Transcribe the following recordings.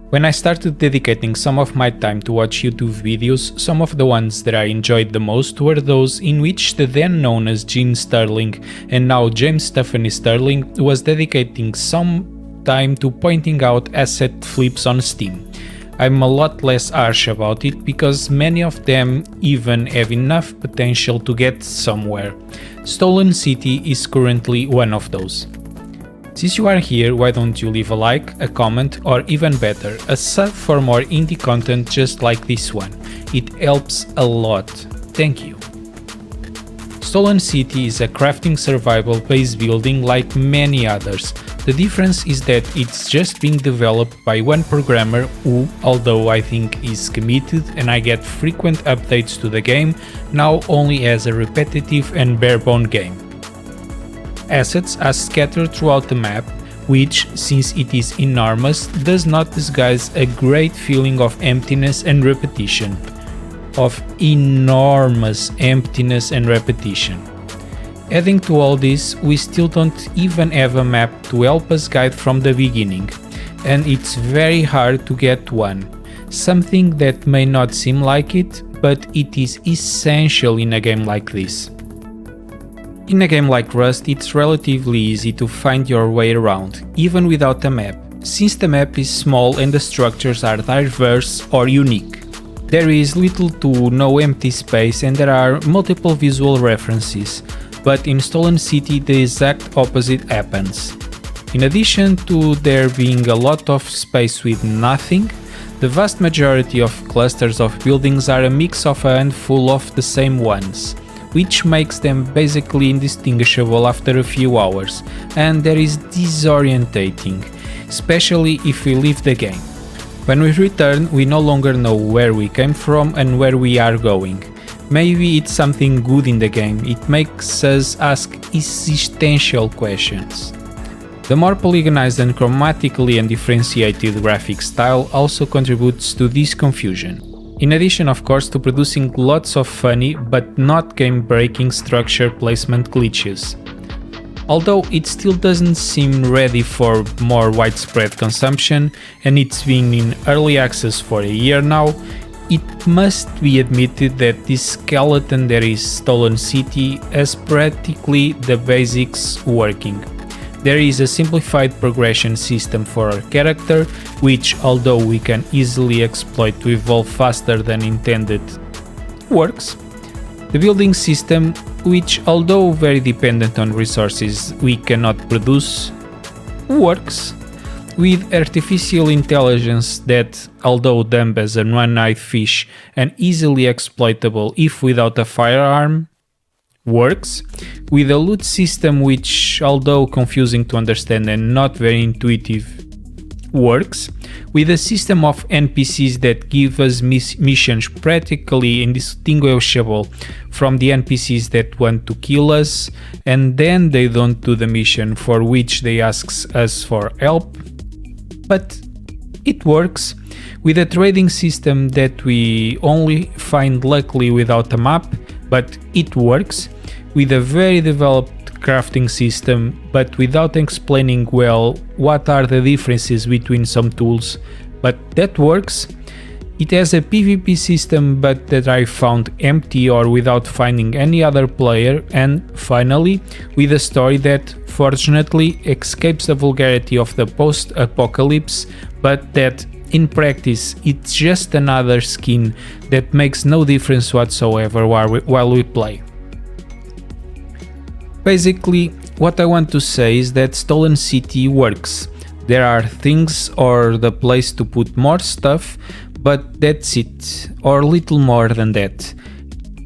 When I started dedicating some of my time to watch YouTube videos, some of the ones that I enjoyed the most were those in which the then known as Gene Sterling and now James Stephanie Sterling was dedicating some time to pointing out asset flips on Steam. I'm a lot less harsh about it because many of them even have enough potential to get somewhere. Stolen City is currently one of those. Since you are here, why don't you leave a like, a comment, or even better, a sub for more indie content just like this one. It helps a lot. Thank you. Stolen City is a crafting survival based building like many others. The difference is that it's just being developed by one programmer who, although I think is committed and I get frequent updates to the game, now only has a repetitive and barebone game. Assets are scattered throughout the map, which, since it is enormous, does not disguise a great feeling of emptiness and repetition. Of enormous emptiness and repetition. Adding to all this, we still don't even have a map to help us guide from the beginning, and it's very hard to get one. Something that may not seem like it, but it is essential in a game like this. In a game like Rust, it's relatively easy to find your way around, even without a map, since the map is small and the structures are diverse or unique. There is little to no empty space and there are multiple visual references, but in Stolen City the exact opposite happens. In addition to there being a lot of space with nothing, the vast majority of clusters of buildings are a mix of a handful of the same ones, which makes them basically indistinguishable after a few hours, and that is disorientating, especially if we leave the game. When we return, we no longer know where we came from and where we are going. Maybe it's something good in the game, it makes us ask existential questions. The more polygonized and chromatically undifferentiated graphic style also contributes to this confusion. In addition, of course, to producing lots of funny but not game-breaking structure placement glitches. Although it still doesn't seem ready for more widespread consumption, and it's been in early access for a year now, it must be admitted that this skeleton that is Stolen City has practically the basics working. There is a simplified progression system for our character, which, although we can easily exploit to evolve faster than intended, works. The building system, which, although very dependent on resources we cannot produce, works. With artificial intelligence that, although dumb as a one-eyed fish and easily exploitable if without a firearm, works. With a loot system which, although confusing to understand and not very intuitive, works. With a system of NPCs that give us missions practically indistinguishable from the NPCs that want to kill us, and then they don't do the mission for which they ask us for help. But it works. With a trading system that we only find luckily without a map, but it works. With a very developed crafting system, but without explaining well what are the differences between some tools, but that works. It has a PvP system but that I found empty or without finding any other player, and finally with a story that fortunately escapes the vulgarity of the post-apocalypse, but that in practice it's just another skin that makes no difference whatsoever while we play. Basically, what I want to say is that Stolen City works. There are things or the place to put more stuff, but that's it, or little more than that.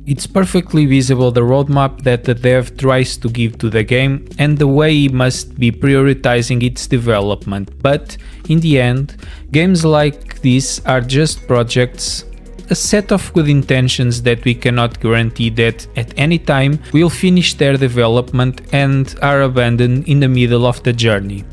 It's perfectly visible the roadmap that the dev tries to give to the game and the way he must be prioritizing its development, but in the end, games like this are just projects, a set of good intentions that we cannot guarantee that at any time will finish their development and are abandoned in the middle of the journey.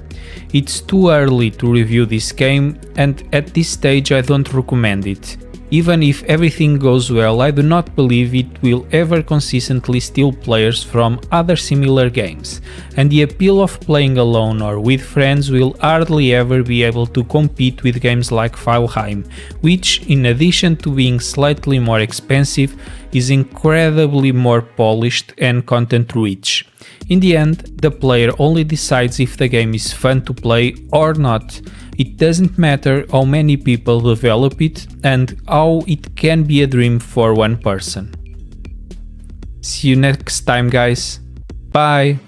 It's too early to review this game, and at this stage I don't recommend it. Even if everything goes well, I do not believe it will ever consistently steal players from other similar games, and the appeal of playing alone or with friends will hardly ever be able to compete with games like Valheim, which, in addition to being slightly more expensive, is incredibly more polished and content-rich. In the end, the player only decides if the game is fun to play or not. It doesn't matter how many people develop it and how it can be a dream for one person. See you next time, guys. Bye!